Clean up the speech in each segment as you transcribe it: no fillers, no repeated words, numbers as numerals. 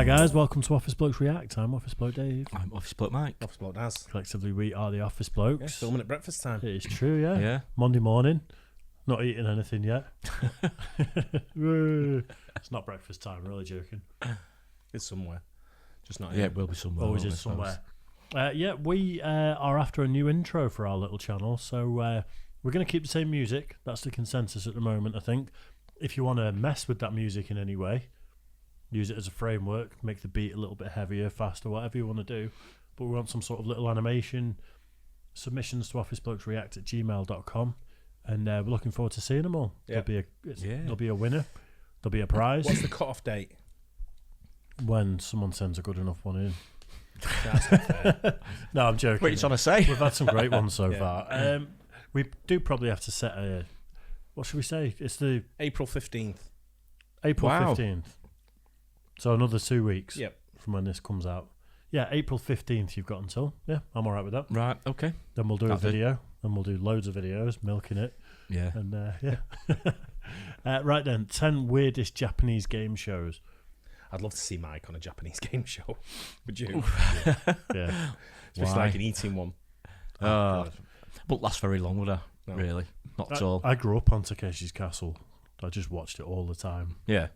Hi guys, welcome to Office Blokes React. I'm Office Bloke Dave. I'm Office Bloke Mike. Office Bloke Daz. Collectively, we are the Office Blokes. Yeah, filming at breakfast time. It is true, yeah. Yeah. Monday morning, not eating anything yet. It's not breakfast time, really joking. It's somewhere. Just not Yeah, here. it will be somewhere. Always is somewhere. Yeah, we are after a new intro for our little channel, so we're going to keep the same music. That's the consensus at the moment, I think. If you want to mess with that music in any way, use it as a framework, make the beat a little bit heavier, faster, whatever you want to do. But we want some sort of little animation, submissions to officeblokesreact@gmail.com, and we're looking forward to seeing them all. Yep. There'll be a winner, there'll be a prize. What's the cut-off date? When someone sends a good enough one in. That's not fair. No, I'm joking. What are you trying to say? We've had some great ones so Yeah. far. We do probably have to set a... What should we say? It's the April 15th. April Wow. 15th. So another 2 weeks Yep. from when this comes out. Yeah, April 15th you've got until. Yeah, I'm all right with that. Right, okay. Then we'll do That'll a do. video. Then we'll do loads of videos, milking it. Yeah. And yeah. Right then, 10 weirdest Japanese game shows. I'd love to see Mike on a Japanese game show. Would you? Yeah. Especially Why? like an eating one. Oh, won't last very long, would I? No. Really? Not at all. I grew up on Takeshi's Castle. I just watched it all the time. Yeah.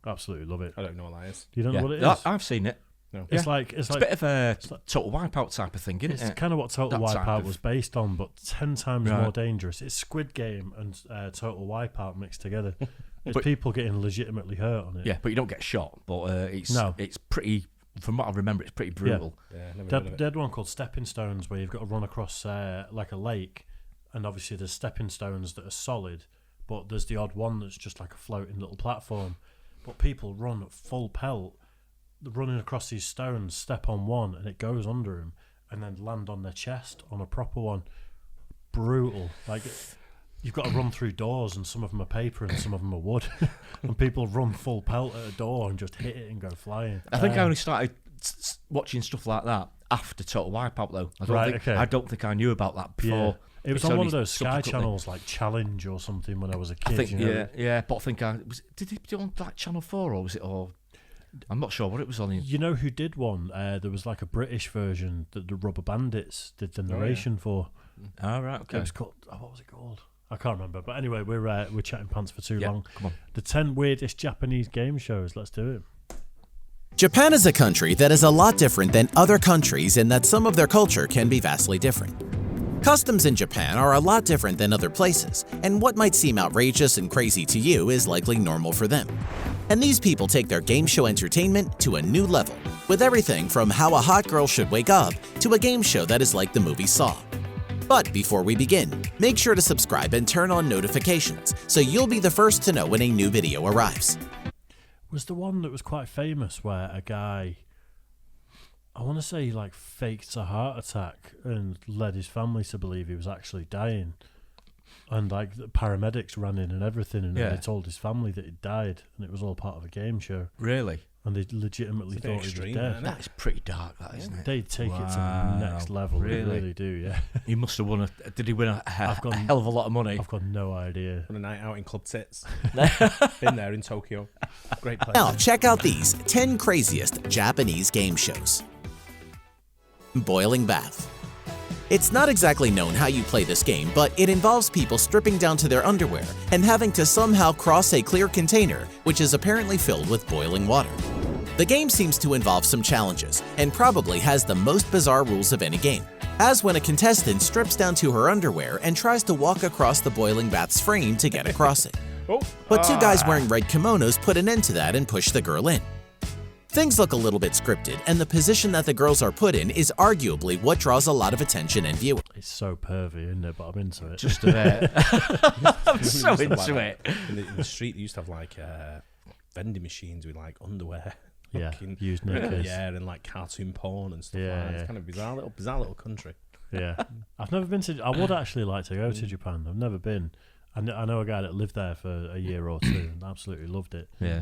Absolutely love it. I don't know what that is. Do you know Yeah. what it is? I've seen it. No. It's Yeah. like It's a bit of a like- Total Wipeout type of thing, isn't it's it? kind of what Total That type Wipeout of- was based on, but 10 times Right. more dangerous. It's Squid Game and Total Wipeout mixed together. It's But- people getting legitimately hurt on it. Yeah, but you don't get shot. But it's pretty. From what I remember, it's pretty brutal. Yeah, never heard of it. They had one called Stepping Stones where you've got to run across like a lake, and obviously there's stepping stones that are solid, but there's the odd one that's just like a floating little platform. But people run at full pelt, running across these stones, step on one, and it goes under them, and then land on their chest on a proper one. Brutal. Like, you've got to run through doors, and some of them are paper and some of them are wood. And people run full pelt at a door and just hit it and go flying. I think I only started watching stuff like that after Total Wipeout, though. I don't think I knew about that before. It was It's on one only of those Sky subsequently. channels like Challenge or something when I was a kid. I think, you know? yeah. But I think did he do it on like Channel 4 or was it all? I'm not sure what it was on. You know who did one? There was like a British version that the Rubber Bandits did the narration for. All right, okay. It was called. What was it called? I can't remember. But anyway, we're chatting pants for too Yeah, long. come on. The 10 weirdest Japanese game shows. Let's do it. Japan is a country that is a lot different than other countries in that some of their culture can be vastly different. Customs in Japan are a lot different than other places, and what might seem outrageous and crazy to you is likely normal for them. And these people take their game show entertainment to a new level, with everything from how a hot girl should wake up to a game show that is like the movie Saw. But before we begin, make sure to subscribe and turn on notifications so you'll be the first to know when a new video arrives. Was the one that was quite famous where a guy, I want to say, like faked a heart attack and led his family to believe he was actually dying, and like the paramedics ran in and everything, and Yeah. they told his family that he'd died, and it was all part of a game show, Really? and they legitimately It's a bit thought he was extreme, dead. isn't That is pretty dark, that isn't it? They take it to Wow, the next level. They really? really do. Yeah, He must have won did he win a got- hell of a lot of money? I've got no idea. On a night out in Club Tits. Been there in Tokyo. Great place. Now, check out these 10 craziest Japanese game shows. Boiling Bath. It's not exactly known how you play this game, but it involves people stripping down to their underwear and having to somehow cross a clear container, which is apparently filled with boiling water. The game seems to involve some challenges, and probably has the most bizarre rules of any game, as when a contestant strips down to her underwear and tries to walk across the boiling bath's frame to get across it. Oh, But two guys wearing red kimonos put an end to that and pushed the girl in. Things look a little bit scripted, and the position that the girls are put in is arguably what draws a lot of attention and viewing. It's so pervy, isn't it? But I'm into it. Just a bit. I'm so Used to have into like- it. In the street, they used to have like vending machines with like underwear. Yeah, Fucking- used knickers. Yeah, and like cartoon porn and stuff Yeah, like that. yeah. It's kind of bizarre little country. Yeah, I've never been to. I would actually like to go to Japan. I've never been. I know a guy that lived there for a year or two and absolutely loved it. Yeah.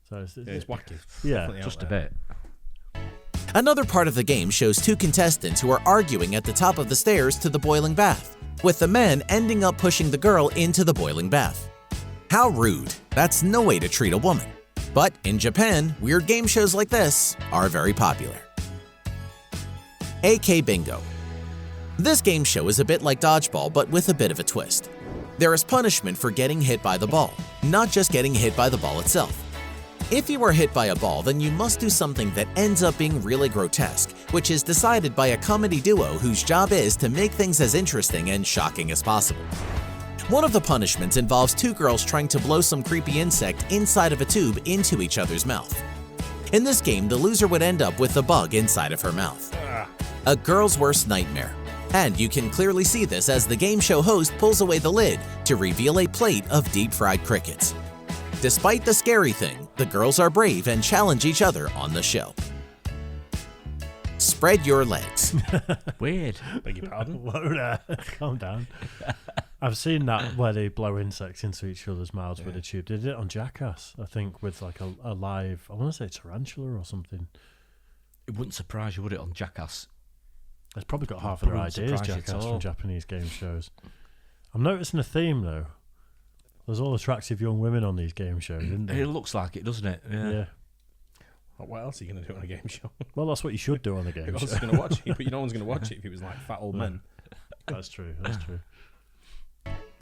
So it's wacky. Yeah, Definitely out Just a there. bit. Another part of the game shows two contestants who are arguing at the top of the stairs to the boiling bath, with the men ending up pushing the girl into the boiling bath. How rude. That's no way to treat a woman. But in Japan, weird game shows like this are very popular. AK Bingo. This game show is a bit like dodgeball, but with a bit of a twist. There is punishment for getting hit by the ball, not just getting hit by the ball itself. If you are hit by a ball, then you must do something that ends up being really grotesque, which is decided by a comedy duo whose job is to make things as interesting and shocking as possible. One of the punishments involves two girls trying to blow some creepy insect inside of a tube into each other's mouth. In this game, the loser would end up with a bug inside of her mouth. A girl's worst nightmare. And you can clearly see this as the game show host pulls away the lid to reveal a plate of deep-fried crickets. Despite the scary thing, the girls are brave and challenge each other on the show. Spread your legs. Weird. Beg your pardon? Whoa there. Calm down. I've seen that where they blow insects into each other's mouths with a tube. They did it on Jackass, I think, with like a live, I want to say tarantula or something. It wouldn't surprise you, would it, on Jackass? It's probably got half of their ideas, Jackass, from Japanese game shows. I'm noticing a theme, though. There's all attractive young women on these game shows, isn't there? It looks like it, doesn't it? Yeah. What else are you going to do on a game show? Well, that's what you should do on a game Who show. else is going to watch it? But no one's going to watch it if it was like fat old men. That's true, that's true.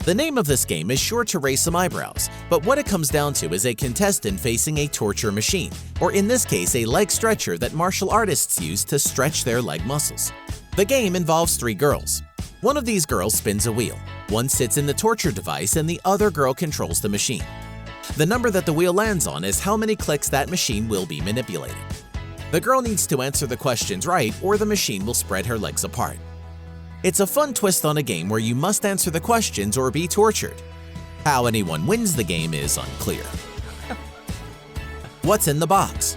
The name of this game is sure to raise some eyebrows, but what it comes down to is a contestant facing a torture machine, or in this case, a leg stretcher that martial artists use to stretch their leg muscles. The game involves 3 girls. One of these girls spins a wheel. One sits in the torture device and the other girl controls the machine. The number that the wheel lands on is how many clicks that machine will be manipulated. The girl needs to answer the questions right or the machine will spread her legs apart. It's a fun twist on a game where you must answer the questions or be tortured. How anyone wins the game is unclear. What's in the box?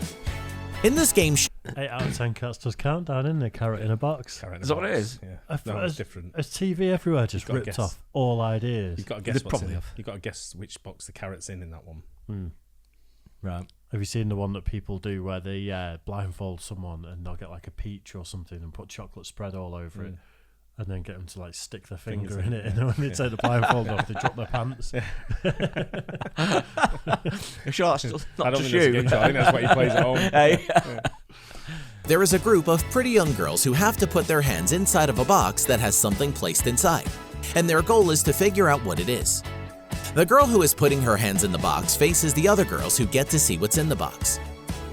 In this game, 8 out of 10 cats does countdown, isn't it? Carrot in a box. Is that what it is? Yeah. No, it's different. It's TV everywhere just ripped guess. off all ideas. You've got to guess what's in it. have. You've got to guess which box the carrot's in that one. Right. Have you seen the one that people do where they blindfold someone and they'll get like a peach or something and put chocolate spread all over it and then get them to like stick their finger in it, and then when they take the blindfold off, they drop their pants. I'm sure that's not I don't just think that's a you. game show. I think that's what he plays at home. Hey. there is a group of pretty young girls who have to put their hands inside of a box that has something placed inside, and their goal is to figure out what it is. The girl who is putting her hands in the box faces the other girls who get to see what's in the box.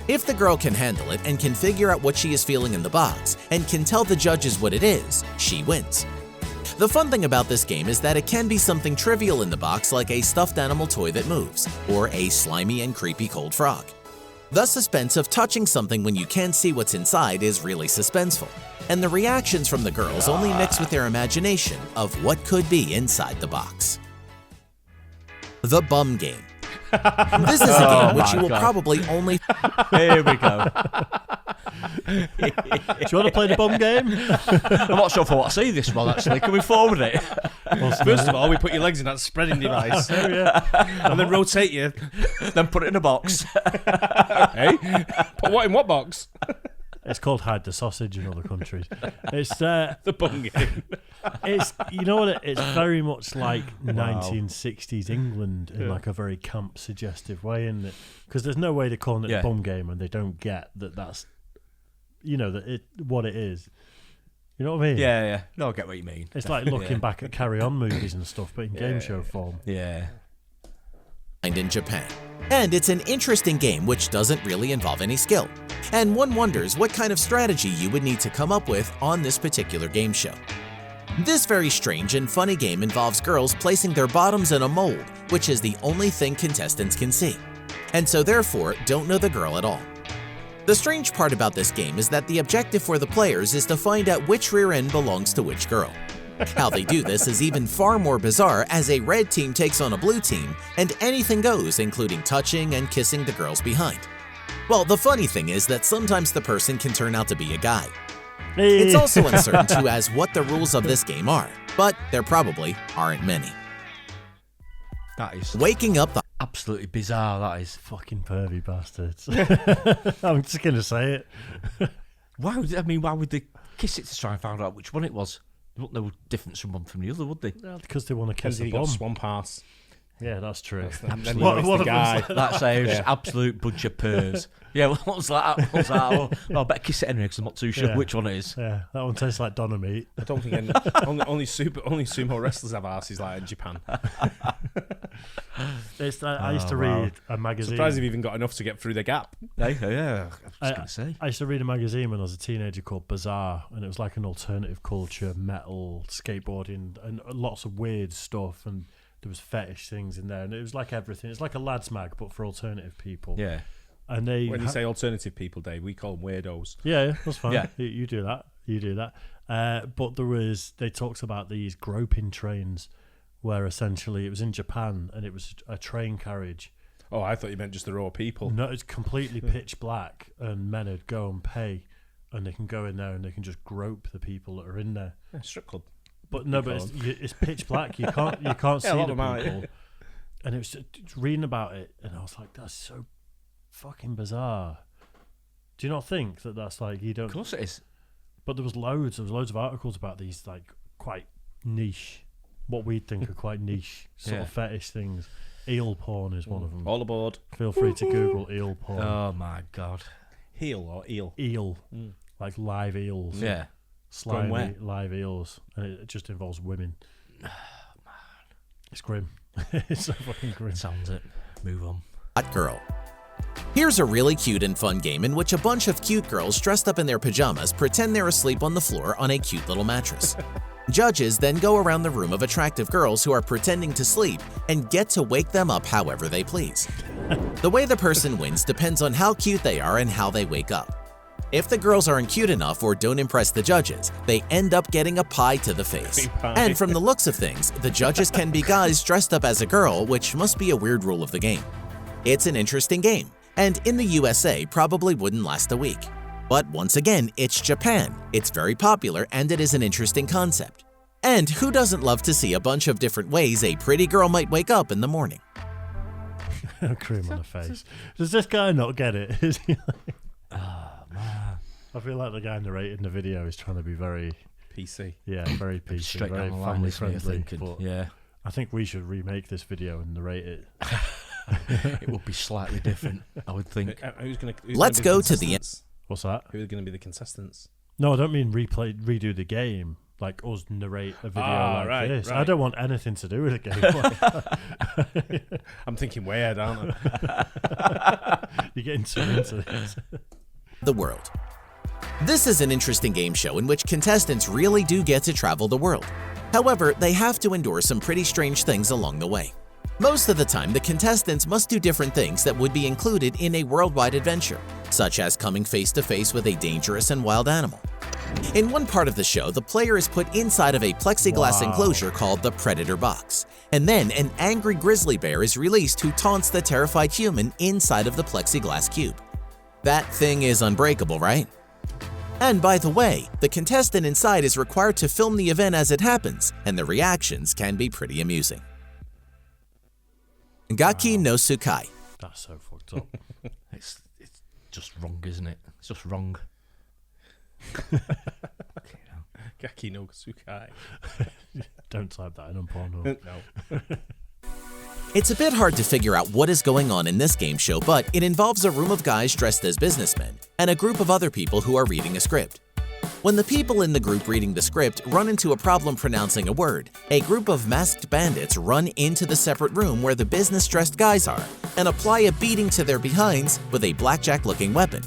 If the girl can handle it and can figure out what she is feeling in the box and can tell the judges what it is, she wins. The fun thing about this game is that it can be something trivial in the box like a stuffed animal toy that moves, or a slimy and creepy cold frog. The suspense of touching something when you can't see what's inside is really suspenseful, and the reactions from the girls only mix with their imagination of what could be inside the box. The Bum Game. This is a game which you will probably only... Here we go. Do you want to play the bum game? I'm not sure if I want to see this one, actually. Can we forward it? First of all, we put your legs in that spreading device. And then rotate you. Then put it in a box. Hey? Put what in what box? It's called hide the sausage in other countries. It's The bum game. it's you know what it's very much like 1960s England in like a very camp suggestive way, isn't it? Because there's no way they're calling it a bum game and they don't get that that's what it is. You know what I mean? Yeah. No, I get what you mean. It's like looking back at Carry On movies and stuff, but in game show form. Yeah. in Japan. And it's an interesting game which doesn't really involve any skill. And one wonders what kind of strategy you would need to come up with on this particular game show. This very strange and funny game involves girls placing their bottoms in a mold, which is the only thing contestants can see, and so therefore don't know the girl at all. The strange part about this game is that the objective for the players is to find out which rear end belongs to which girl. How they do this is even far more bizarre, as a red team takes on a blue team, and anything goes, including touching and kissing the girls behind. Well, the funny thing is that sometimes the person can turn out to be a guy. It's also uncertain too as what the rules of this game are, but there probably aren't many. That is Waking up the absolutely bizarre, that is. Fucking pervy bastards. I'm just going to say it. Why would they kiss it to try and find out which one it was? There wouldn't know difference from one from the other, would they? Because they want to kiss Because a you got bum. swamp ass. Yeah, that's true. And then the guy. That's a absolute bunch of purs. Yeah, what was that? Oh, I better kiss it anyway because I'm not too sure which one it is. Yeah, that one tastes like doner meat. I don't think only sumo wrestlers have asses like in Japan. I used to read a magazine. Surprised they've even got enough to get through the gap. Yeah, I was going to say. I used to read a magazine when I was a teenager called Bazaar, and it was like an alternative culture, metal, skateboarding, and lots of weird stuff, and there was fetish things in there, and it was like everything. It's like a lads mag, but for alternative people. Yeah. And when you say alternative people, Dave, we call them weirdos. Yeah, that's fine. Yeah. You do that. But they talked about these groping trains, where essentially it was in Japan, and it was a train carriage. Oh, I thought you meant just the raw people. No, it's completely pitch black, and men would go and pay, and they can go in there and they can just grope the people that are in there. Yeah, strip club. But no, but it's pitch black. You can't see the people. And it was just reading about it, and I was like, that's so fucking bizarre. Do you not think that that's like you don't? Of course it is. But there was loads of articles about these like quite niche, what we'd think are quite niche sort of fetish things. Eel porn is one of them. All aboard. Feel free to Google eel porn. Oh my god. Heel or eel? Eel, like live eels. Yeah. Slimy live eels, and it just involves women. Oh, man, it's grim. It's so fucking grim. Sounds it. Move on. Hot girl. Here's a really cute and fun game in which a bunch of cute girls dressed up in their pajamas pretend they're asleep on the floor on a cute little mattress. Judges then go around the room of attractive girls who are pretending to sleep and get to wake them up however they please. The way the person wins depends on how cute they are and how they wake up. If the girls aren't cute enough or don't impress the judges, they end up getting a pie to the face. And from the looks of things, the judges can be guys dressed up as a girl, which must be a weird rule of the game. It's an interesting game, and in the USA probably wouldn't last a week. But once again, it's Japan. It's very popular and it is an interesting concept. And who doesn't love to see a bunch of different ways a pretty girl might wake up in the morning? Cream on the face. Does this guy not get it? Is he like... Oh, man. I feel like the guy narrating the video is trying to be very PC. Yeah, very PC, Straight very down the line, family isn't it, friendly. thinking? But Yeah. I think we should remake this video and narrate it. It would be slightly different, I would think. Let's go to the end. What's that? Who are going to be the contestants? No, I don't mean redo the game. Like us narrate a video like this. Right. I don't want anything to do with the game. I'm thinking way ahead, aren't I? You're getting too into this. The world. This is an interesting game show in which contestants really do get to travel the world. However, they have to endure some pretty strange things along the way. Most of the time, the contestants must do different things that would be included in a worldwide adventure, such as coming face to face with a dangerous and wild animal. In one part of the show, the player is put inside of a plexiglass enclosure called the Predator Box, and then an angry grizzly bear is released who taunts the terrified human inside of the plexiglass cube. That thing is unbreakable, right? And by the way, the contestant inside is required to film the event as it happens, and the reactions can be pretty amusing. Gaki no Tsukai. That's so fucked up. It's just wrong, isn't it? It's just wrong. Gaki no Tsukai. Don't type that in on Pornhub. No. It's a bit hard to figure out what is going on in this game show, but it involves a room of guys dressed as businessmen and a group of other people who are reading a script. When the people in the group reading the script run into a problem pronouncing a word, a group of masked bandits run into the separate room where the business-dressed guys are and apply a beating to their behinds with a blackjack-looking weapon.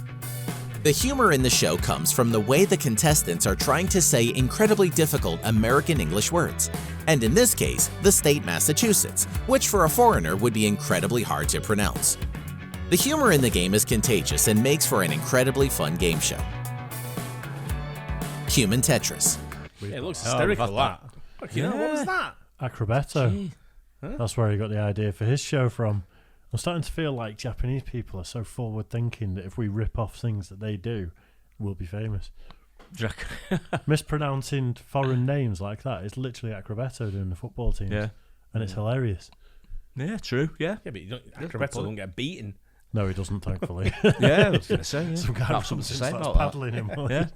The humor in the show comes from the way the contestants are trying to say incredibly difficult American English words, and in this case, the state Massachusetts, which for a foreigner would be incredibly hard to pronounce. The humor in the game is contagious and makes for an incredibly fun game show. Human Tetris. It looks hysterical, that. What was that? Acrobato. That's where he got the idea for his show from. I'm starting to feel like Japanese people are so forward thinking that if we rip off things that they do, we'll be famous. Mispronouncing foreign names like that is literally Acrobato doing the football teams. Yeah. And it's hilarious. Yeah, true. Yeah. Yeah, but Acrobato don't get beaten. No, he doesn't, thankfully. Yeah, I was going to say. Yeah. Some guy Have something something to say about paddling him. Yeah.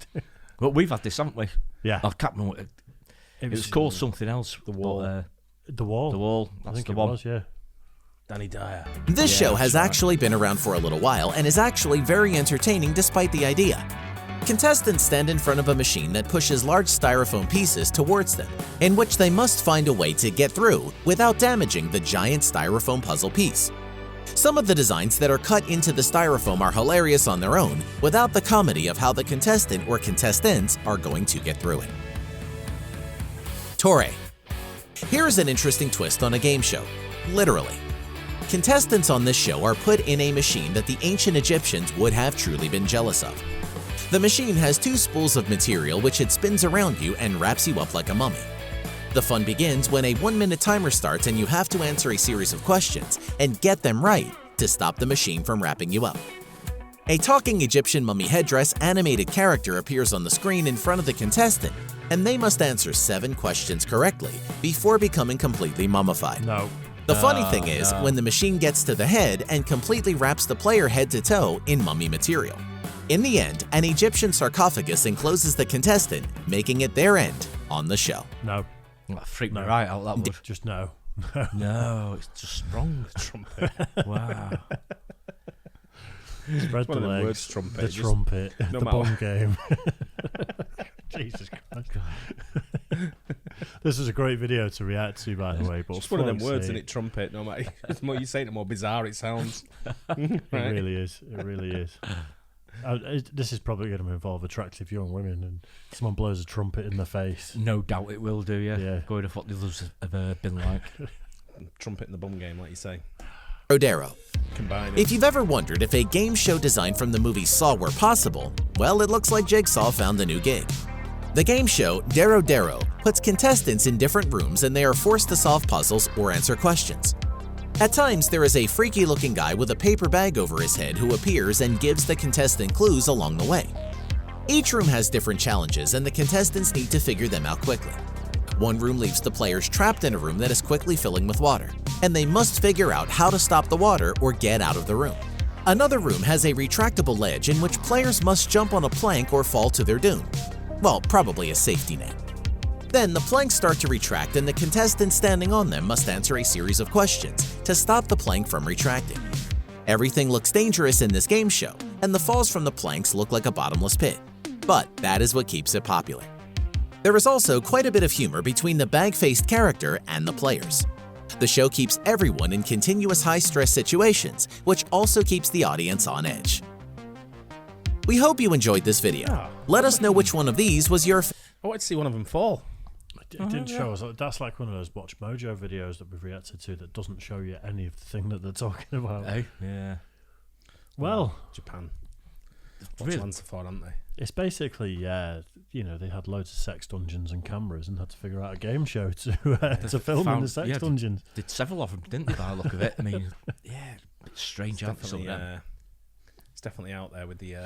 Well, we've had this, haven't we? Yeah. I can't remember. It was called something else. The Wall. The Wall. The Wall. I That's think the it one. was, yeah. Danny Dyer. This show has actually been around for a little while and is actually very entertaining despite the idea. Contestants stand in front of a machine that pushes large styrofoam pieces towards them, in which they must find a way to get through without damaging the giant styrofoam puzzle piece. Some of the designs that are cut into the styrofoam are hilarious on their own, without the comedy of how the contestant or contestants are going to get through it. Toray. Here is an interesting twist on a game show. Literally. Contestants on this show are put in a machine that the ancient Egyptians would have truly been jealous of. The machine has 2 spools of material which it spins around you and wraps you up like a mummy. The fun begins when a 1-minute timer starts and you have to answer a series of questions and get them right to stop the machine from wrapping you up. A talking Egyptian mummy headdress animated character appears on the screen in front of the contestant, and they must answer 7 questions correctly before becoming completely mummified. No. The funny thing is when the machine gets to the head and completely wraps the player head to toe in mummy material. In the end, an Egyptian sarcophagus encloses the contestant, making it their end on the show. No. That freaked me right out, that would. Just no. No, it's just strong. Trumpet. Wow. Spread the one of them legs, words, trumpet. the Just- trumpet, no the matter bomb game. Jesus Christ. This is a great video to react to, by the way. But Just one of them fuck's words, sake, isn't it? Trumpet. No matter. The more you say it, the more bizarre it sounds. It really is. It really is. This is probably going to involve attractive young women, and someone blows a trumpet in the face. No doubt it will do, yeah. Yeah. Going off what the others have been like. Trumpet in the bum game, like you say. Derrodaro. Combine If you've ever wondered if a game show design from the movie Saw were possible, well, it looks like Jigsaw found the new gig. The game show Derrodaro puts contestants in different rooms and they are forced to solve puzzles or answer questions. At times, there is a freaky-looking guy with a paper bag over his head who appears and gives the contestant clues along the way. Each room has different challenges and the contestants need to figure them out quickly. One room leaves the players trapped in a room that is quickly filling with water, and they must figure out how to stop the water or get out of the room. Another room has a retractable ledge in which players must jump on a plank or fall to their doom. Well, probably a safety net. Then the planks start to retract and the contestants standing on them must answer a series of questions to stop the plank from retracting. Everything looks dangerous in this game show, and the falls from the planks look like a bottomless pit. But that is what keeps it popular. There is also quite a bit of humor between the bag-faced character and the players. The show keeps everyone in continuous high-stress situations, which also keeps the audience on edge. We hope you enjoyed this video. Let us know which one of these was your I wanted to see one of them fall. It didn't show us. That's like one of those Watch Mojo videos that we've reacted to that doesn't show you any of the thing that they're talking about. Hey? Yeah. Well, Japan. Really? What's answer for, aren't they? it's basically, they had loads of sex dungeons and cameras and had to figure out a game show to film in the sex dungeons. Did several of them, didn't they, by the look of it? I mean, yeah, a bit strange outfits up there. It's definitely out there with the.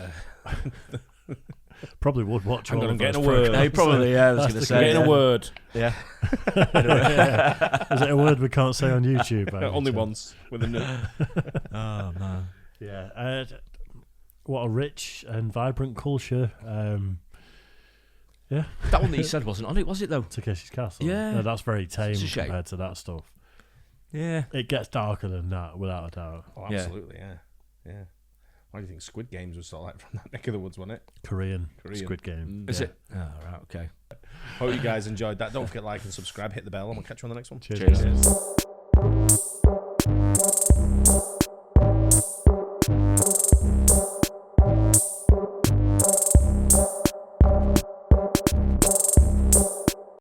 Probably would watch Hang all on, I'm of getting those a word. programs. Hey, probably, yeah, I was That's going to the say. Getting a word. Yeah. Is it a word we can't say on YouTube? Only once with a n. Oh, man. Yeah. What a rich and vibrant culture. Yeah. That one that you said wasn't on it, was it, though? Takeshi's Castle. Yeah. No, that's very tame It's a shame. compared to that stuff. Yeah. It gets darker than that, without a doubt. Oh, absolutely, yeah. Why do you think Squid Games was sort of like from that neck of the woods, wasn't it? Korean. Squid Game. Is Yeah. it? Oh, right, okay. Hope you guys enjoyed that. Don't forget to like and subscribe, hit the bell, and we'll catch you on the next one. Cheers. Cheers.